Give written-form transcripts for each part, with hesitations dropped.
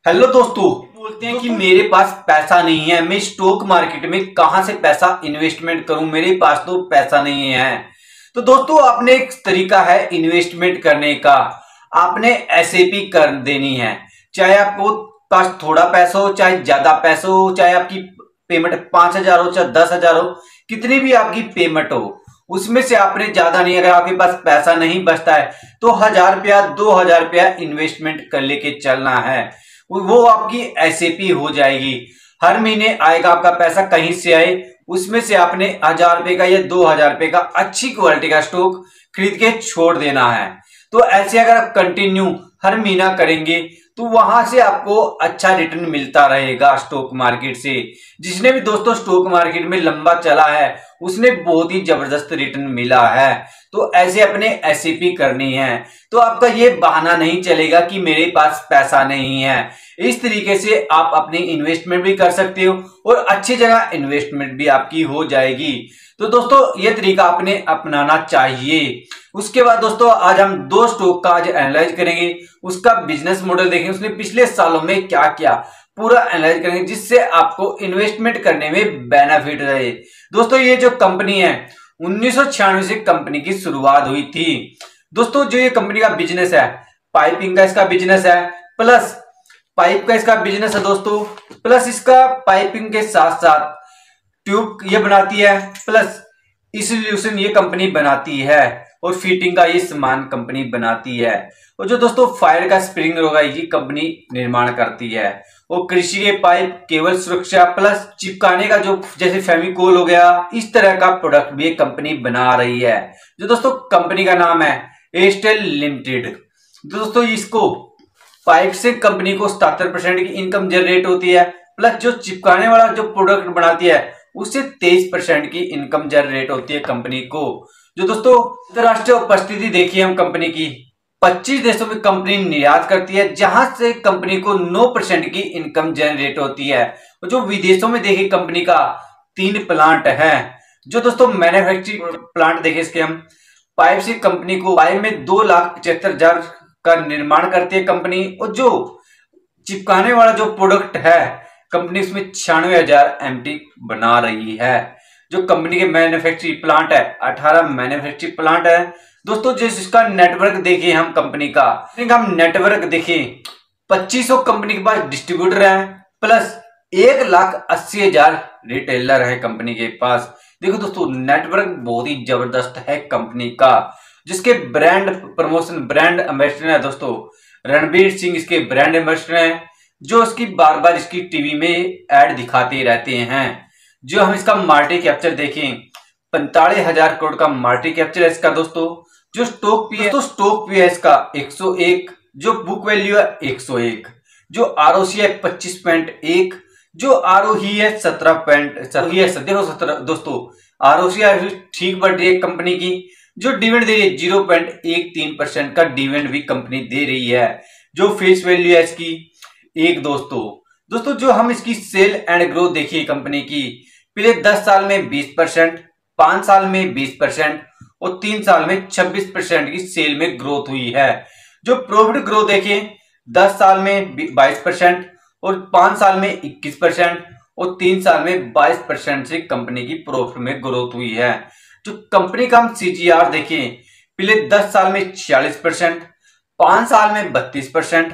Hello दोस्तों, बोलते हैं कि मेरे पास पैसा नहीं है, मैं स्टॉक मार्केट में कहां से पैसा इन्वेस्टमेंट करूं, मेरे पास तो पैसा नहीं है। तो दोस्तों, आपने एक तरीका है इन्वेस्टमेंट करने का। आपने एसआईपी कर देनी है। चाहे आपको पास थोड़ा पैसा हो, चाहे ज्यादा पैसा हो, चाहे आपकी पेमेंट 5,000 हो, चाहे 10,000 हो, कितनी भी आपकी पेमेंट हो, उसमें से आपने ज्यादा नहीं, अगर आपके पास पैसा नहीं बचता है तो 1,000 रुपया 2,000 रुपया इन्वेस्टमेंट कर लेके चलना है। वो आपकी एसएपी हो जाएगी। हर महीने आएगा आपका पैसा, कहीं से आए, उसमें से आपने 1,000 रुपए का या 2,000 रुपए का अच्छी क्वालिटी का स्टॉक खरीद के छोड़ देना है। तो ऐसे अगर आप कंटिन्यू हर महीना करेंगे तो वहां से आपको अच्छा रिटर्न मिलता रहेगा स्टॉक मार्केट से। जिसने भी दोस्तों स्टॉक मार्केट में लंबा चला है उसने बहुत ही जबरदस्त रिटर्न मिला है। तो ऐसे अपने एसआईपी करनी है। तो आपका ये बहाना नहीं चलेगा कि मेरे पास पैसा नहीं है। इस तरीके से आप अपनी इन्वेस्टमेंट भी कर सकते हो और अच्छी जगह इन्वेस्टमेंट भी आपकी हो जाएगी। तो दोस्तों, ये तरीका आपने अपनाना चाहिए। उसके बाद दोस्तों, आज हम दो स्टॉक का आज एनालाइज करेंगे, उसका बिजनेस मॉडल देखेंगे, उसने पिछले सालों में क्या किया, पूरा एनालाइज करेंगे, जिससे आपको इन्वेस्टमेंट करने में बेनिफिट रहे। दोस्तों, ये जो कंपनी है 1996 से कंपनी की शुरुआत हुई थी। दोस्तों, जो ये कंपनी का बिजनेस है, पाइपिंग का इसका बिजनेस है, प्लस पाइप का इसका बिजनेस है दोस्तों, प्लस इसका पाइपिंग के साथ साथ ट्यूब ये बनाती है, प्लस इंसुलेशन ये कंपनी बनाती है, और फिटिंग का ये सामान कंपनी बनाती है। और जो दोस्तों फायर का स्प्रिंग होगा ये कंपनी निर्माण करती है। और कृषि के पाइप, केबल सुरक्षा, प्लस चिपकाने का जो जैसे फेविकोल हो गया, इस तरह का प्रोडक्ट भी ये कंपनी बना रही है। जो दोस्तों कंपनी का नाम है एस्टेल लिमिटेड। दोस्तों, इसको पाइप से कंपनी को 77% की इनकम जनरेट होती है, प्लस जो चिपकाने वाला जो प्रोडक्ट बनाती है उससे 23% की इनकम जनरेट होती है कंपनी को। जो दोस्तों अंतरराष्ट्रीय उपस्थिति देखिए हम कंपनी की, 25 देशों में कंपनी निर्यात करती है, जहां से कंपनी को 9% की इनकम जनरेट होती है। और जो विदेशों में देखिए कंपनी का 3 प्लांट है। जो दोस्तों मैन्युफैक्चरिंग प्लांट देखे इसके हम, पाइप से कंपनी को पाइप में 2,75,000 का निर्माण करती है कंपनी। और जो चिपकाने वाला जो प्रोडक्ट है कंपनी उसमें 96,000 एमटी बना रही है। जो कंपनी के मैन्युफैक्चरिंग प्लांट है 18 मैन्युफैक्चरिंग प्लांट है। दोस्तों, जिसका नेटवर्क देखिए हम कंपनी का हम नेटवर्क देखिए, 2500 कंपनी के पास डिस्ट्रीब्यूटर है, प्लस 1,80,000 रिटेलर है कंपनी के पास। देखो दोस्तों, नेटवर्क बहुत ही जबरदस्त है कंपनी का। जिसके ब्रांड प्रमोशन, ब्रांड एम्बेसडर है दोस्तों रणबीर सिंह, इसके ब्रांड एम्बेसडर हैं, जो इसकी बार बार इसकी टीवी में एड दिखाते रहते हैं। जो हम इसका मार्केट कैप्चर देखें, 45,000 करोड़ का मार्केट कैप्चर है इसका दोस्तों। जो स्टॉक पी है तो स्टॉक पी है इसका 101, जो बुक वैल्यू है 101, जो आरओसी है 25.1, जो आरओई है 17 दोस्तों, आरओसी ठीक बढ़ रही है कंपनी की। जो डिविडेंड दे रही है 0.13% का डिविडेंड भी कंपनी दे रही है। जो फेस वैल्यू है इसकी 1 दोस्तों, जो हम इसकी सेल एंड ग्रोथ देखिए कंपनी की, पिछले 10 साल में 20%, 5 साल में 20% और 3 साल में 26% की सेल में ग्रोथ हुई है। जो प्रॉफिट ग्रोथ देखिए, 10 साल में 22% और 5 साल में 21% और 3 साल में 22% से कंपनी की प्रॉफिट में ग्रोथ हुई है। जो कंपनी का हम सीजीआर देखिए, पिछले 10 साल में 46%, 5 साल में 32%,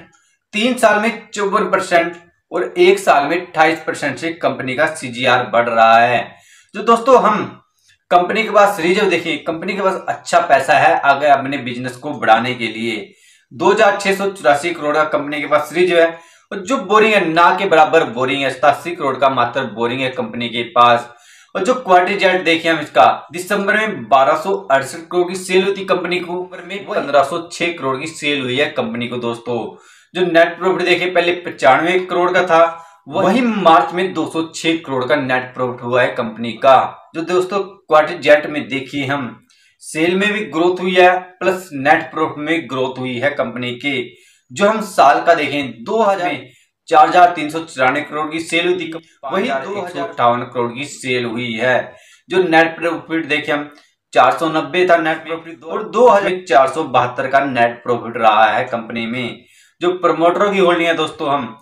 3 साल में 54% और 1 साल में 28% से कंपनी का सीजीआर बढ़ रहा है। जो दोस्तों हम कंपनी के पास रिजर्व देखिए, कंपनी के पास अच्छा पैसा है आगे अपने बिजनेस को बढ़ाने के लिए। 2,684 करोड़ का कंपनी के पास रिजर्व है। और जो बोरिंग है ना के बराबर बोरिंग है, 87 करोड़ का मात्र बोरिंग है कंपनी के पास। और जो क्वार्टर जेट देखिए हम इसका, दिसंबर में 1,268 करोड़ की सेल हुई थी कंपनी को, में 1,506 करोड़ की सेल हुई है कंपनी को दोस्तों। जो नेट प्रॉफिट देखिए, पहले 95 करोड़ का था, वही मार्च में 206 करोड़ का नेट प्रॉफिट हुआ है कंपनी का। जो दोस्तों क्वार्टर जेट में देखिए हम, सेल में भी ग्रोथ हुई है, प्लस नेट प्रॉफिट में ग्रोथ हुई है कंपनी के। जो हम साल का देखें, 4,394 करोड़ की सेल हुई थी, वही 2,158 करोड़ की सेल हुई है। जो नेट प्रॉफिट देखें हम, 490 था नेट प्रॉफिट और 2,472 का नेट प्रॉफिट रहा है कंपनी में। जो प्रमोटरों की होल्डिंग है दोस्तों हम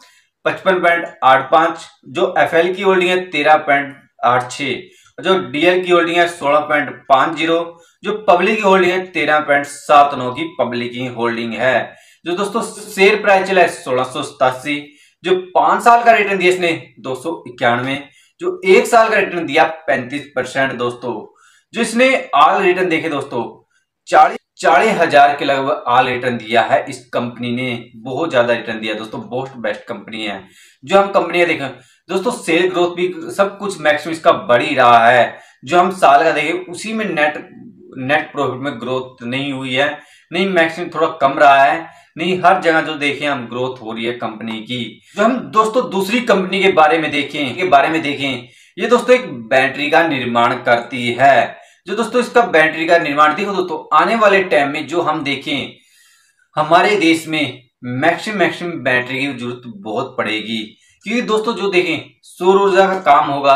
55.85, जो एफएल की होल्डिंग है 13.86, जो डीएल की होल्डिंग है 16.50, जो पब्लिक की होल्डिंग है 13.79 की पब्लिक की होल्डिंग है। जो दोस्तों शेयर प्राइस चला है 1687, जो 5 साल का रिटर्न दिया इसने 291, जो 1 साल का रिटर्न दिया 35% दोस्तों। जो इसने ऑल रिटर्न देखे दोस्तों 40,000 के लगभग ऑल रिटर्न दिया है इस कंपनी ने, बहुत ज्यादा रिटर्न दिया दोस्तों, बहुत बेस्ट कंपनी है। जो हम कंपनियां देखें दोस्तों, सेल ग्रोथ भी सब कुछ मैक्सिमम इसका बढ़ ही रहा है। जो हम साल का देखें उसी में नेट प्रॉफिट में ग्रोथ नहीं हुई है, नहीं मैक्सिमम थोड़ा कम रहा है, नहीं हर जगह जो देखें हम ग्रोथ हो रही है कंपनी की। जो हम दोस्तों दूसरी कंपनी के बारे में देखें, ये दोस्तों एक बैटरी का निर्माण करती है। जो दोस्तों इसका बैटरी का निर्माण देखो दोस्तों, आने वाले टाइम में जो हम देखें हमारे देश में मैक्सिमम बैटरी की जरूरत बहुत पड़ेगी, क्योंकि दोस्तों जो देखें सौर ऊर्जा का काम होगा।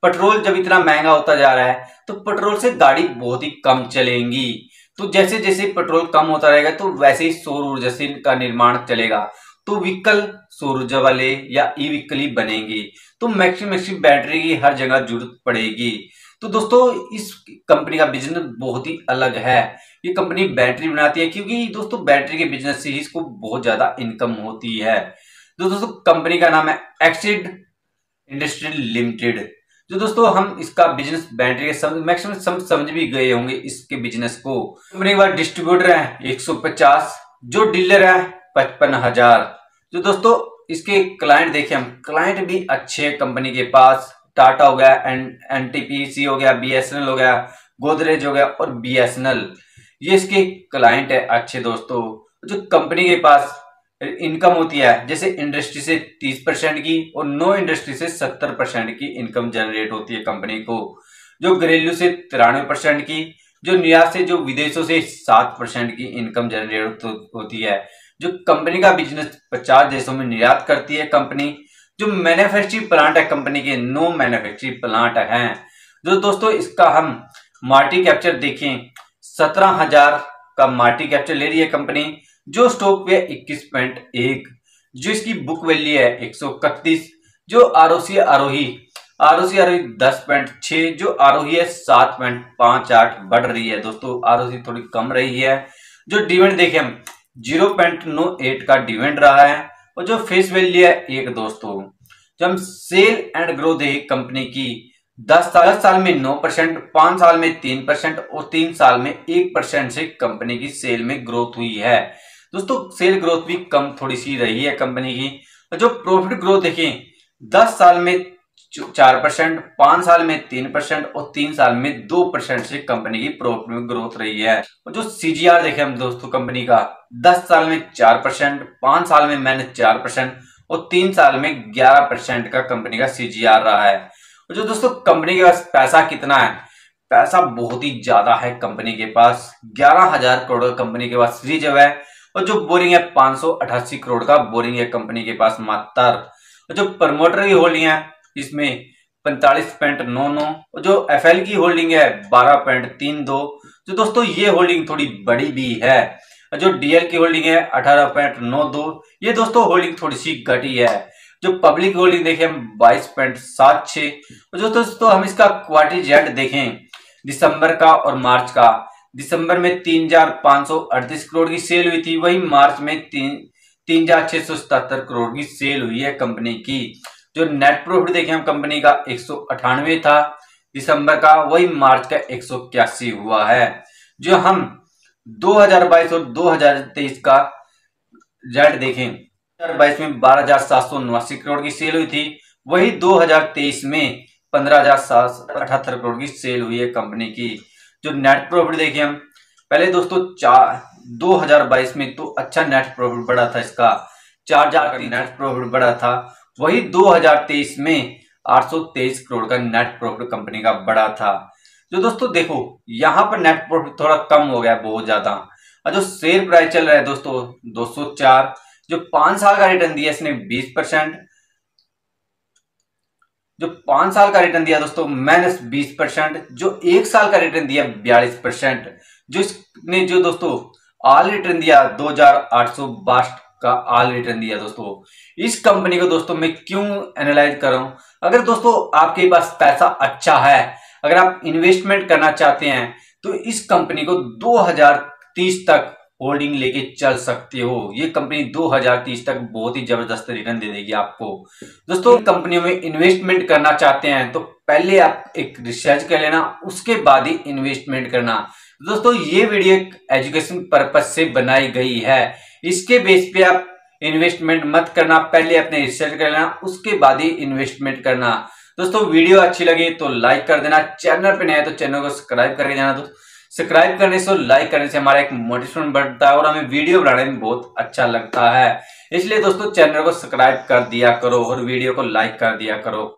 पेट्रोल जब इतना महंगा होता जा रहा है तो पेट्रोल से गाड़ी बहुत ही कम चलेंगी, तो जैसे जैसे पेट्रोल कम होता रहेगा तो वैसे ही सौर ऊर्जा से का निर्माण चलेगा, तो व्हीकल सौर ऊर्जा वाले या ई व्हीकल ही बनेंगे, तो मैक्सिमम बैटरी की हर जगह जरूरत पड़ेगी। तो दोस्तों इस कंपनी का बिजनेस बहुत ही अलग है। ये कंपनी बैटरी बनाती है, क्योंकि दोस्तों बैटरी के बिजनेस से ही इसको बहुत ज्यादा इनकम होती है। जो दोस्तों कंपनी का नाम है एक्सिड इंडस्ट्रियल लिमिटेड। जो दोस्तों हम इसका बिजनेस बैटरी के मैक्सिमम समझ भी गए होंगे इसके बिजनेस को। कंपनी के बाद डिस्ट्रीब्यूटर है 150, जो डीलर है 55,000। जो दोस्तों इसके क्लाइंट देखें हम, क्लाइंट भी अच्छे हैं कंपनी के पास। टाटा हो गया, एनटीपीसी हो गया, बीएसएनएल हो गया, गोदरेज हो गया और बीएसएनएल, ये इसके क्लाइंट है अच्छे दोस्तों। जो कंपनी के पास इनकम होती है, जैसे इंडस्ट्री से 30% की और नो इंडस्ट्री से 70% की इनकम जनरेट होती है कंपनी को। जो घरेलू से 93% की, जो निर्यात से जो विदेशों से 7% की इनकम जनरेट होती है। जो कंपनी का बिजनेस 50 देशों में निर्यात करती है कंपनी। जो मैन्युफैक्चरिंग प्लांट है कंपनी के 9 मैन्युफैक्चरिंग प्लांट हैं। जो दोस्तों इसका हम मार्केट कैप्चर देखें 17,000 का मार्केट कैप्चर ले रही है कंपनी। जो स्टॉक पे 21.1, जो इसकी बुक वैल्यू है 131, जो आरओसी आरोही 10.6, जो आरोही है 7.58 बढ़ रही है दोस्तों, आरओसी थोड़ी कम रही है। जो डिविडेंड देखें हम 0.98 का डिविडेंड रहा है, और जो फेस वैल्यू है 1 दोस्तों। जब हम सेल एंड ग्रोथ देखें कंपनी की 10 साल में 9%, 5 साल में 3% और 3 साल में 1% से कंपनी की सेल में ग्रोथ हुई है दोस्तों। सेल ग्रोथ भी कम थोड़ी सी रही है कंपनी की। और जो प्रॉफिट ग्रोथ देखें 10 साल में 4%, 5 साल में 3% और 3 साल में 2% से कंपनी की प्रॉफिट में ग्रोथ रही है। और जो सीजीआर देखें हम दोस्तों कंपनी का 10 साल में 4%, 5 साल में -4% और 3 साल में 11% का कंपनी का सीजीआर रहा है। और जो दोस्तों कंपनी के पास पैसा कितना है, पैसा बहुत ही ज्यादा है कंपनी के पास। 11,000 करोड़ का कंपनी के पास रिजर्व है, और जो बोरिंग है 588 करोड़ का बोरिंग है कंपनी के पास मात्र। और जो प्रमोटर की होल्डिंग है इसमें 45.99, और जो एफएल की होल्डिंग है 12.32। जो दोस्तों ये होल्डिंग थोड़ी बड़ी भी है। और जो डीएल की होल्डिंग है 18.92, ये दोस्तों होल्डिंग थोड़ी सी घटी है। जो पब्लिक होल्डिंग देखें हम 22.76। और जो दोस्तों हम इसका क्वार्टरली रिजल्ट देखें दिसंबर का और मार्च का, दिसंबर में 3,538 करोड़ की सेल हुई थी, वही मार्च में 3,677 करोड़ की सेल हुई है कंपनी की। जो नेट प्रॉफिट देखें हम कंपनी का 198 था दिसंबर का, वही मार्च का 181 हुआ है। जो हम 2022 और 2023 का रिजल्ट देखें, 2022 में 12,779 करोड़ की सेल हुई थी, वही 2023 में 15,778 करोड़ की सेल हुई है कंपनी की। जो नेट प्रॉफिट देखें हम पहले दोस्तों 2022 में तो अच्छा नेट प्रॉफिट बढ़ा था, इसका 4,000 का नेट प्रॉफिट बढ़ा था, वही 2023 में 823 करोड़ का नेट प्रॉफिट कंपनी का बढ़ा था। जो दोस्तों देखो यहाँ पर नेट प्रॉफिट थोड़ा कम हो गया बहुत ज्यादा। और जो शेयर प्राइस चल रहा है दोस्तों 204, जो 5 साल का रिटर्न दिया इसने 20%, जो 5 साल का रिटर्न दिया दोस्तों -20%, जो 1 साल का रिटर्न दिया 42%, जो इसने जो दोस्तों ऑल रिटर्न दिया 2,862 का ऑल रिटर्न दिया। दोस्तों इस कंपनी को दोस्तों मैं क्यों एनालाइज कर रहा हूं, अगर दोस्तों आपके पास पैसा अच्छा है, अगर आप इन्वेस्टमेंट करना चाहते हैं तो इस कंपनी को 2030 तक होल्डिंग लेके चल सकते हो। ये कंपनी 2030 तक बहुत ही जबरदस्त रिटर्न दे देगी आपको। दोस्तों कंपनियों में इन्वेस्टमेंट करना चाहते हैं तो पहले आप एक रिसर्च कर लेना, उसके बाद ही इन्वेस्टमेंट करना। दोस्तों ये वीडियो एक एजुकेशन पर्पज से बनाई गई है, इसके बेस पे आप इन्वेस्टमेंट मत करना, पहले अपने रिसर्च कर लेना, उसके बाद ही इन्वेस्टमेंट करना। दोस्तों वीडियो अच्छी लगी तो लाइक कर देना, चैनल पे नए हैं तो चैनल को सब्सक्राइब करके जाना। दोस्तों सब्सक्राइब करने से, लाइक करने से हमारा एक मोटिवेशन बढ़ता है और हमें वीडियो बनाने में बहुत अच्छा लगता है। इसलिए दोस्तों चैनल को सब्सक्राइब कर दिया करो और वीडियो को लाइक कर दिया करो।